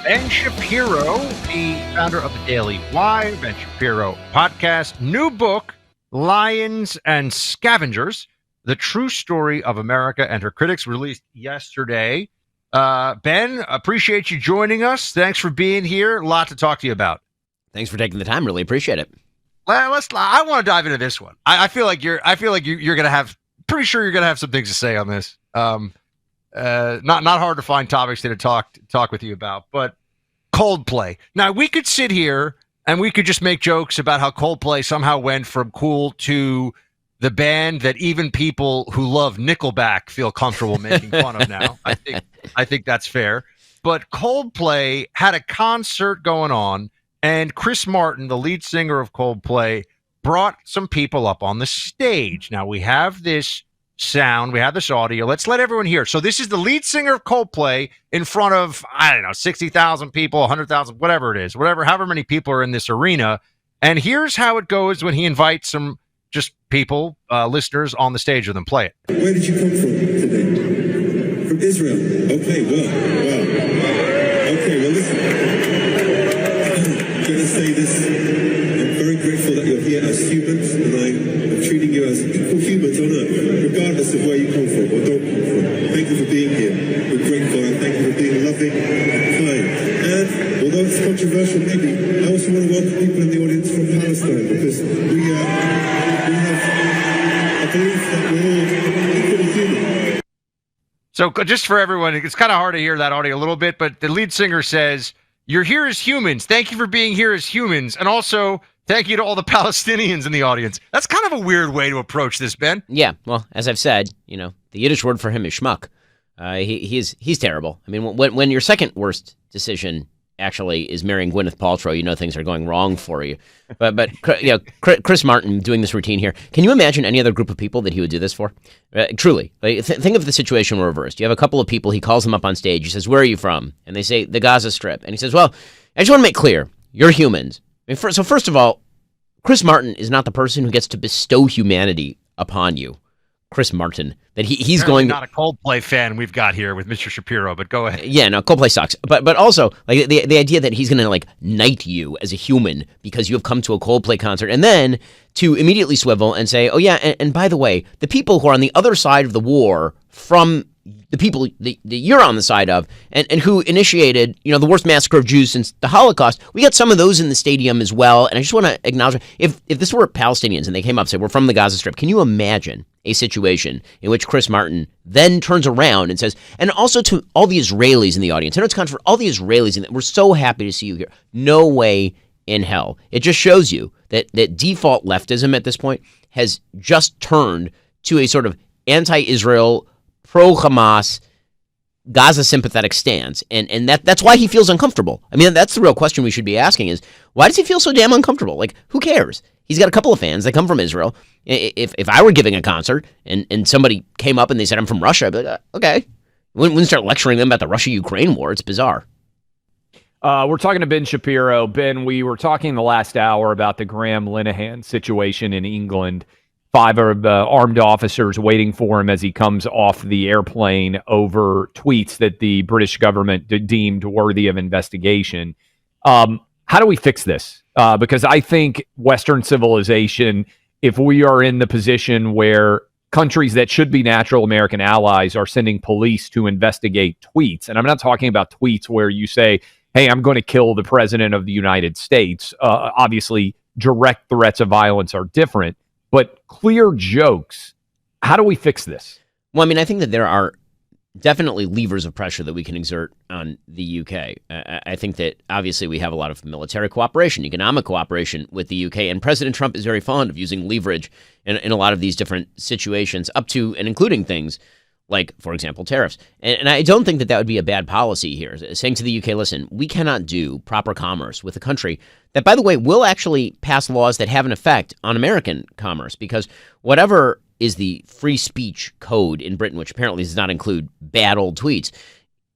Ben Shapiro, the founder of the Daily Wire, Ben Shapiro podcast, new book, Lions and Scavengers, the true story of America and her critics, released yesterday. Ben, appreciate you joining us. Thanks for being here. A lot to talk to you about. Thanks for taking the time. Really appreciate it. I want to dive into this one. I feel like you're going to have, pretty sure you're going to have some things to say on this. Not hard to find topics to talk with you about, but Coldplay. Now, we could sit here and we could just make jokes about how Coldplay somehow went from cool to the band that even people who love Nickelback feel comfortable making fun of now. I think that's fair. But Coldplay had a concert going on, and Chris Martin, the lead singer of Coldplay, brought some people up on the stage. Now, we have this sound, we have this audio. Let's let everyone hear. So this is the lead singer of Coldplay in front of, 60,000 people, 100,000, whatever it is, however many people are in this arena. And here's how it goes when he invites some just people, listeners on the stage with him. Play it. Where did you come from today? From Israel. Okay, wow. Okay, well, listen. I'm going to say this. I'm very grateful that you're here as humans, and I'm treating you as equal humans on earth, regardless of where you come from or don't come from. Thank you for being here. We're grateful, and thank you for being loving and kind. And although it's controversial, maybe, I also want to welcome people in the audience from Palestine, because we have a belief that we're all equally human. So just for everyone, it's kind of hard to hear that audio a little bit, but the lead singer says, "You're here as humans. Thank you for being here as humans. And also, thank you to all the Palestinians in the audience." That's kind of a weird way to approach this, Ben. Yeah, well, as I've said, the Yiddish word for him is schmuck. He's terrible. I mean, when your second worst decision actually is marrying Gwyneth Paltrow, things are going wrong for you. But Chris Martin doing this routine here. Can you imagine any other group of people that he would do this for? Truly, think of the situation reversed. You have a couple of people. He calls them up on stage. He says, "Where are you from?" And they say, "The Gaza Strip." And he says, "Well, I just want to make clear, you're humans." So first of all, Chris Martin is not the person who gets to bestow humanity upon you. Chris Martin, that he's Apparently going not a Coldplay fan we've got here with Mr. Shapiro, but go ahead. Yeah, no, Coldplay sucks. But also like the idea that he's going to knight you as a human because you have come to a Coldplay concert, and then to immediately swivel and say, "Oh yeah, and by the way, the people who are on the other side of the war from the people that you're on the side of, and who initiated, the worst massacre of Jews since the Holocaust, we got some of those in the stadium as well." And I just want to acknowledge, if this were Palestinians and they came up and said, "We're from the Gaza Strip," can you imagine a situation in which Chris Martin then turns around and says, and also to all the Israelis in the audience, and it's for all the Israelis, we're so happy to see you here. No way in hell. It just shows you that default leftism at this point has just turned to a sort of anti-Israel, pro-Hamas, Gaza sympathetic stance, and that's why he feels uncomfortable. I mean, that's the real question we should be asking is, why does he feel so damn uncomfortable? Who cares? He's got a couple of fans. They come from Israel. If I were giving a concert and somebody came up and they said, "I'm from Russia," I'd be like, okay. Wouldn't start lecturing them about the Russia-Ukraine war. It's bizarre. We're talking to Ben Shapiro. Ben, we were talking in the last hour about the Graham Linehan situation in England. 5 armed officers waiting for him as he comes off the airplane over tweets that the British government deemed worthy of investigation. How do we fix this? Because I think Western civilization, if we are in the position where countries that should be natural American allies are sending police to investigate tweets, and I'm not talking about tweets where you say, "Hey, I'm going to kill the president of the United States." Obviously, direct threats of violence are different. But clear jokes, how do we fix this? Well, I mean, I think that there are definitely levers of pressure that we can exert on the UK. I think that obviously we have a lot of military cooperation, economic cooperation with the UK, and President Trump is very fond of using leverage in a lot of these different situations, up to and including things like, for example, tariffs. And I don't think that would be a bad policy here, saying to the UK, listen, we cannot do proper commerce with a country that, by the way, will actually pass laws that have an effect on American commerce, because whatever is the free speech code in Britain, which apparently does not include bad old tweets,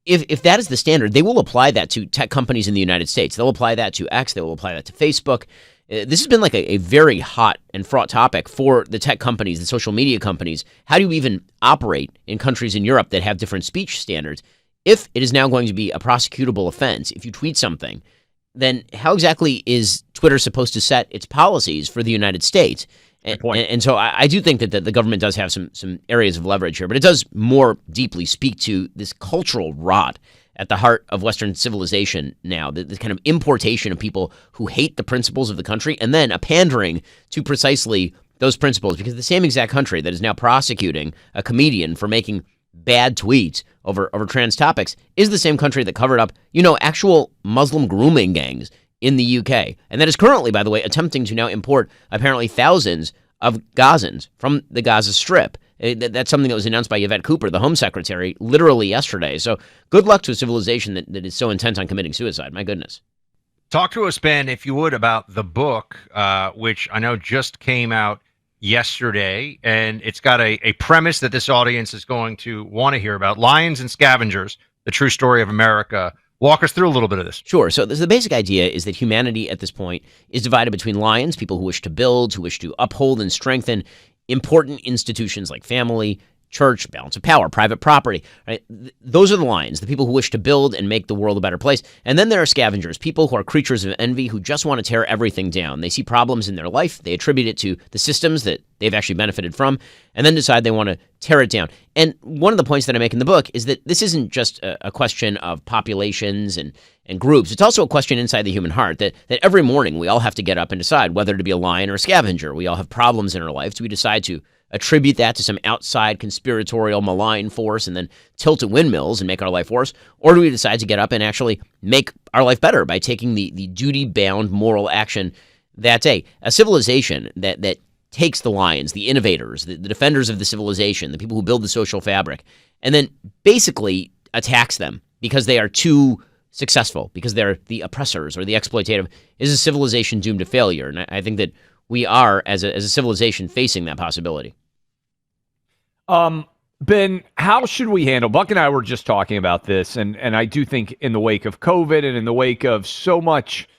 if that is the standard, they will apply that to tech companies in the United States. They'll apply that to X. They will apply that to Facebook. This has been like a very hot and fraught topic for the tech companies, the social media companies. How do you even operate in countries in Europe that have different speech standards? if it is now going to be a prosecutable offense, if you tweet something, then how exactly is Twitter supposed to set its policies for the United States? And so I do think that the government does have some areas of leverage here, but it does more deeply speak to this cultural rot at the heart of Western civilization now, the kind of importation of people who hate the principles of the country and then a pandering to precisely those principles, because the same exact country that is now prosecuting a comedian for making bad tweets over trans topics is the same country that covered up, actual Muslim grooming gangs in the UK. And that is currently, by the way, attempting to now import apparently thousands of Gazans from the Gaza Strip. That's something that was announced by Yvette Cooper, the Home Secretary, literally yesterday. So good luck to a civilization that is so intent on committing suicide. My goodness. Talk to us, Ben, if you would, about the book, which I know just came out yesterday, and it's got a premise that this audience is going to want to hear about. Lions and Scavengers, the true story of America. Walk us through a little bit of this. Sure. So the basic idea is that humanity at this point is divided between lions, people who wish to build, who wish to uphold and strengthen important institutions like family, church, balance of power, private property, right? Those are the lions, the people who wish to build and make the world a better place. And then there are scavengers, people who are creatures of envy who just want to tear everything down. They see problems in their life, they attribute it to the systems that they've actually benefited from, and then decide they want to tear it down. And one of the points that I make in the book is that this isn't just a question of populations and groups. It's also a question inside the human heart that every morning we all have to get up and decide whether to be a lion or a scavenger. We all have problems in our life, so we decide to attribute that to some outside conspiratorial malign force and then tilt at windmills and make our life worse? Or do we decide to get up and actually make our life better by taking the duty-bound moral action that day? A civilization that takes the lions, the innovators, the defenders of the civilization, the people who build the social fabric, and then basically attacks them because they are too successful, because they're the oppressors or the exploitative, is a civilization doomed to failure. And I think that we are, as a civilization, facing that possibility. Ben, how should we handle? Buck and I were just talking about this, and I do think in the wake of COVID and in the wake of so much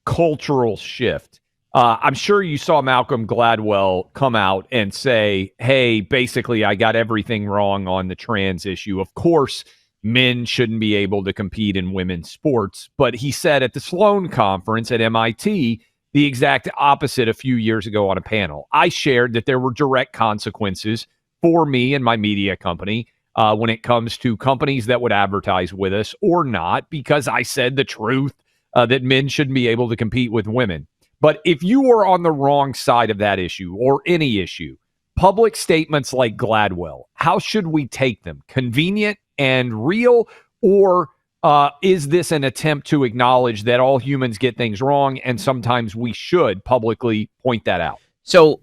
cultural shift, I'm sure you saw Malcolm Gladwell come out and say, hey, basically, I got everything wrong on the trans issue. Of course, men shouldn't be able to compete in women's sports. But he said at the Sloan Conference at MIT, the exact opposite a few years ago on a panel. I shared that there were direct consequences for me and my media company when it comes to companies that would advertise with us or not, because I said the truth that men shouldn't be able to compete with women. But if you were on the wrong side of that issue or any issue, public statements like Gladwell, how should we take them? Convenient and real, or is this an attempt to acknowledge that all humans get things wrong and sometimes we should publicly point that out? So,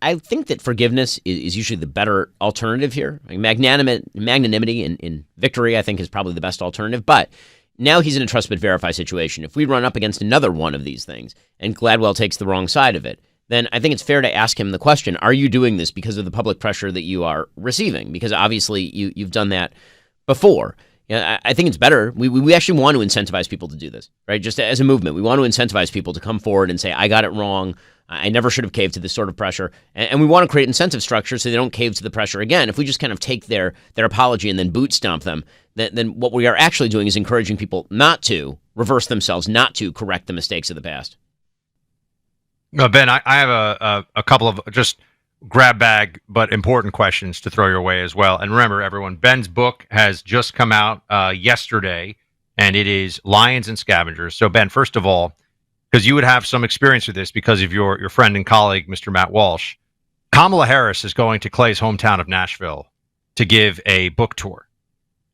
I think that forgiveness is usually the better alternative here. I mean, magnanimity in victory, I think, is probably the best alternative. But now he's in a trust but verify situation. If we run up against another one of these things and Gladwell takes the wrong side of it, then I think it's fair to ask him the question, are you doing this because of the public pressure that you are receiving? Because obviously you've done that before. I think it's better. We actually want to incentivize people to do this, right? Just as a movement, we want to incentivize people to come forward and say, I got it wrong. I never should have caved to this sort of pressure. And we want to create incentive structures so they don't cave to the pressure again. If we just kind of take their apology and then boot stomp them, then what we are actually doing is encouraging people not to reverse themselves, not to correct the mistakes of the past. Ben, I have a couple of just grab bag but important questions to throw your way as well. And remember, everyone, Ben's book has just come out yesterday, and it is Lions and Scavengers. So, Ben, first of all, because you would have some experience with this because of your friend and colleague, Mr. Matt Walsh, Kamala Harris is going to Clay's hometown of Nashville to give a book tour.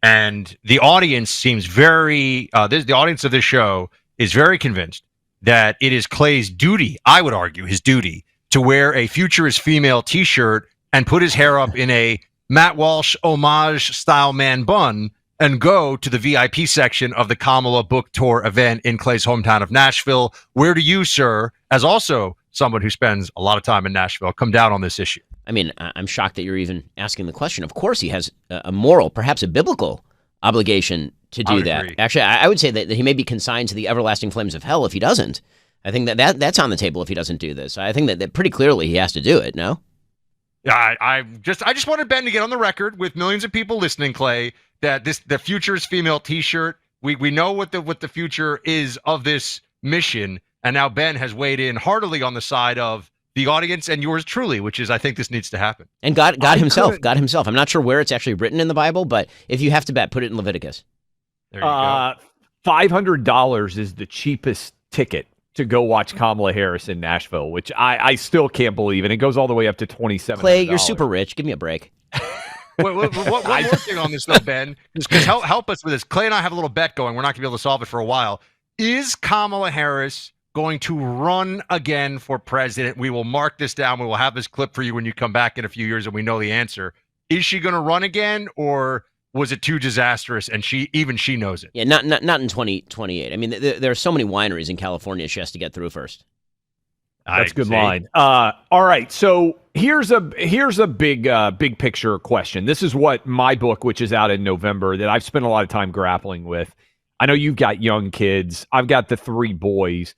And the audience seems the audience of this show is very convinced that it is Clay's duty, I would argue his duty, to wear a Future is Female t-shirt and put his hair up in a Matt Walsh homage style man bun and go to the VIP section of the Kamala book tour event in Clay's hometown of Nashville. Where do you, sir, as also someone who spends a lot of time in Nashville, come down on this issue? I mean, I'm shocked that you're even asking the question. Of course he has a moral, perhaps a biblical obligation to do that. Agree. Actually, I would say that he may be consigned to the everlasting flames of hell if he doesn't. I think that's on the table if he doesn't do this. I think that pretty clearly he has to do it, no? I just wanted Ben to get on the record with millions of people listening, Clay, that the future is female T-shirt. We know what the future is of this mission, and now Ben has weighed in heartily on the side of the audience and yours truly, which is I think this needs to happen. And God himself. I'm not sure where it's actually written in the Bible, but if you have to bet, put it in Leviticus. There you go. $500 is the cheapest ticket to go watch Kamala Harris in Nashville, which I still can't believe, and it goes all the way up to $2,700. Clay, you're super rich. Give me a break. One more thing on this, though, Ben, because help us with this. Clay and I have a little bet going. We're not going to be able to solve it for a while. Is Kamala Harris going to run again for president? We will mark this down. We will have this clip for you when you come back in a few years and we know the answer. Is she going to run again, or was it too disastrous and she knows it? Yeah, not in 2028. I mean, there are so many wineries in California she has to get through first. That's a good line. All right, so here's a big picture question. This is what my book, which is out in November, that I've spent a lot of time grappling with. I know you've got young kids. I've got the 3 boys.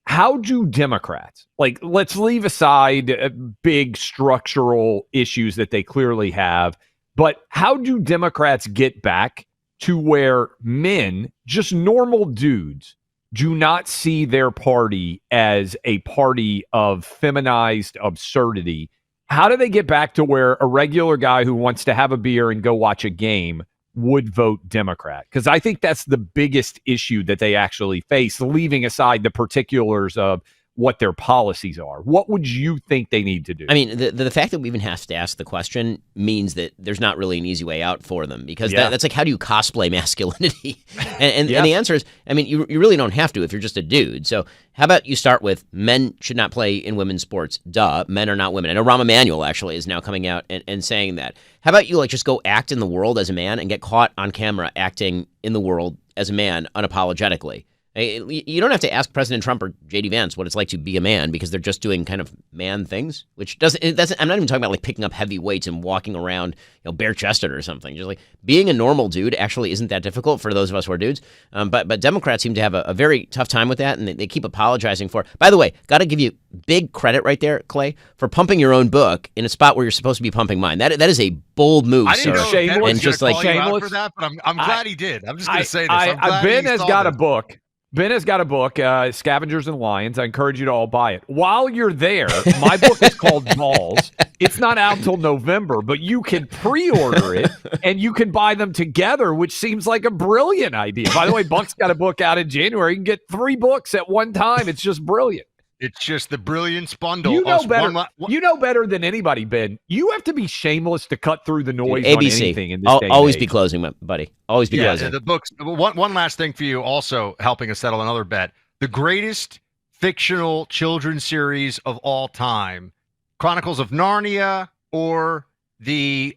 How do Democrats, let's leave aside big structural issues that they clearly have, but how do Democrats get back to where men, just normal dudes, do not see their party as a party of feminized absurdity? How do they get back to where a regular guy who wants to have a beer and go watch a game would vote Democrat? Because I think that's the biggest issue that they actually face, leaving aside the particulars of what their policies are. What would you think they need to do? I mean, the fact that we even have to ask the question means that there's not really an easy way out for them, because that's like, how do you cosplay masculinity? and the answer is, I mean, you really don't have to if you're just a dude. So how about you start with men should not play in women's sports? Duh, men are not women. I know Rahm Emanuel actually is now coming out and saying that. How about you just go act in the world as a man and get caught on camera acting in the world as a man unapologetically? You don't have to ask President Trump or J.D. Vance what it's like to be a man, because they're just doing kind of man things, which doesn't. I'm not even talking about picking up heavy weights and walking around, bare chested or something. Just being a normal dude actually isn't that difficult for those of us who are dudes. But Democrats seem to have a very tough time with that, and they keep apologizing for it. By the way, got to give you big credit right there, Clay, for pumping your own book in a spot where you're supposed to be pumping mine. That is a bold move, I didn't sir. know Ben was and just call you out shameless for that, but I'm glad he did. I'm just going to say this. I'm glad Ben he has saw got this. a book. Ben has got a book, Scavengers and Lions. I encourage you to all buy it. While you're there, my book is called Balls. It's not out till November, but you can pre-order it, and you can buy them together, which seems like a brilliant idea. By the way, Buck's got a book out in January. You can get 3 books at one time. It's just brilliant. It's just the brilliance bundle. You know better. You know better than anybody, Ben. You have to be shameless to cut through the noise on anything in this day and always age. be closing, buddy. Always be closing. The books. One last thing for you, also helping us settle another bet. The greatest fictional children's series of all time: Chronicles of Narnia, or the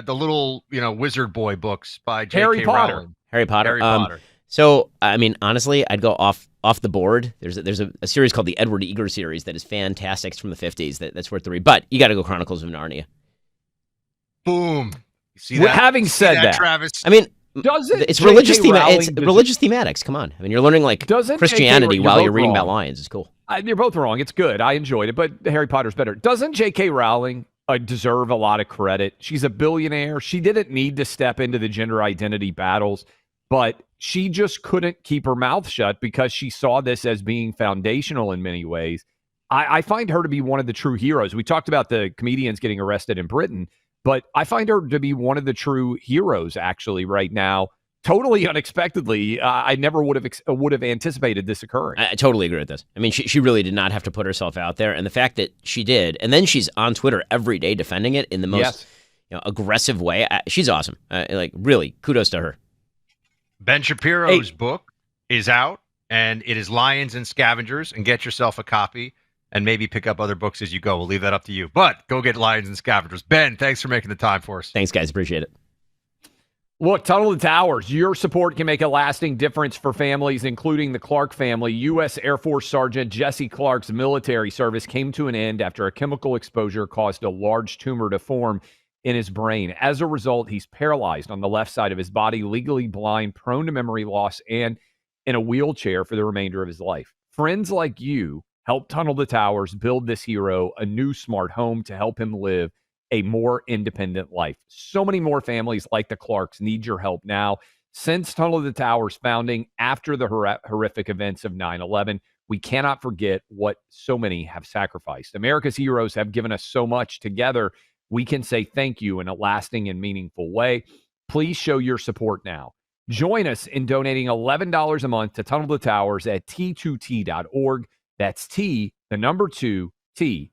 little wizard boy books by JK Harry Potter. Rowling. Harry Potter. Harry Potter. So, I mean, honestly, I'd go off the board. There's a series called the Edward Eager series that is fantastic. It's from the 50s. That's worth the read. But you got to go Chronicles of Narnia. Boom. You see Well, that? having said that, Travis. I mean, doesn't it's JK religious Rowling It's religious thematics. Come on. I mean, you're learning Doesn't Christianity JK while you're both reading wrong. about lions. It's cool. You're both wrong. It's good. I enjoyed it, but Harry Potter's better. Doesn't J.K. Rowling deserve a lot of credit? She's a billionaire. She didn't need to step into the gender identity battles, but she just couldn't keep her mouth shut because she saw this as being foundational in many ways. I find her to be one of the true heroes. We talked about the comedians getting arrested in Britain, but I find her to be one of the true heroes actually right now. Totally unexpectedly, I never would have anticipated this occurring. I totally agree with this. I mean, she really did not have to put herself out there, and the fact that she did, and then she's on Twitter every day defending it in the most aggressive way. She's awesome. Really, kudos to her. Ben Shapiro's book is out, and it is Lions and Scavengers, and get yourself a copy and maybe pick up other books as you go. We'll leave that up to you. But go get Lions and Scavengers. Ben, thanks for making the time for us. Thanks, guys. Appreciate it. Look, Tunnel to Towers, your support can make a lasting difference for families, including the Clark family. U.S. Air Force Sergeant Jesse Clark's military service came to an end after a chemical exposure caused a large tumor to form in his brain. As a result, he's paralyzed on the left side of his body, legally blind, prone to memory loss, and in a wheelchair for the remainder of his life. Friends like you help Tunnel to Towers build this hero a new smart home to help him live a more independent life. So many more families like the Clarks need your help now. Since Tunnel to the Towers founding after the horrific events of 9/11, we cannot forget what so many have sacrificed. America's heroes have given us so much. Together, we can say thank you in a lasting and meaningful way. Please show your support now. Join us in donating $11 a month to Tunnel to Towers at t2t.org. That's T, the number 2, T